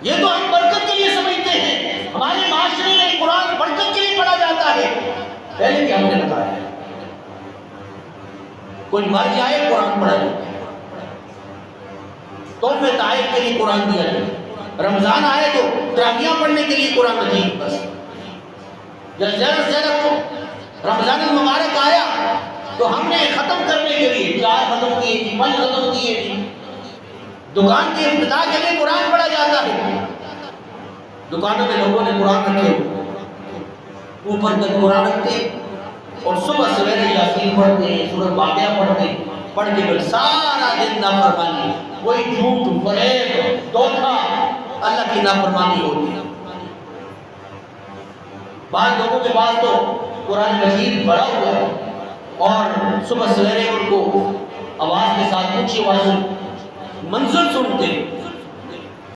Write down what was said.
یہ تو ہم برکت کے لیے سمجھتے ہیں، ہمارے معاشرے میں قرآن برکت کے لیے پڑھا جاتا ہے، پہلے بھی ہم نے بتایا ہے، کوئی مر جائے قرآن پڑھا جاتا ہے، تحفے تحائف کے لیے قرآن دیا جائے، رمضان آئے تو تراویحاں پڑھنے کے لیے قرآن مجید بس، جب زیادہ سے زیادہ تو رمضان المبارک آیا تو ہم نے ختم کرنے کے لیے 4 ختم کیے جی، 5 ختم کیے جی، دکان کی ابتدا کے لیے قرآن پڑھا جاتا ہے، دکانوں میں لوگوں نے قرآن رکھے، اوپر تک قرآن رکھتے اور صبح سویرے یاسین پڑھتے، سورۃ واقعہ پڑھتے، پڑھ کے پھر سارا دن نافرمانی، کوئی جھوٹ، فریب، دھوکہ، اللہ کی نافرمانی ہوتی ہے۔ بعض لوگوں کے پاس تو قرآن مجید پڑھا ہوا ہے اور صبح سویرے ان کو آواز کے ساتھ اونچی آواز منظر سنتے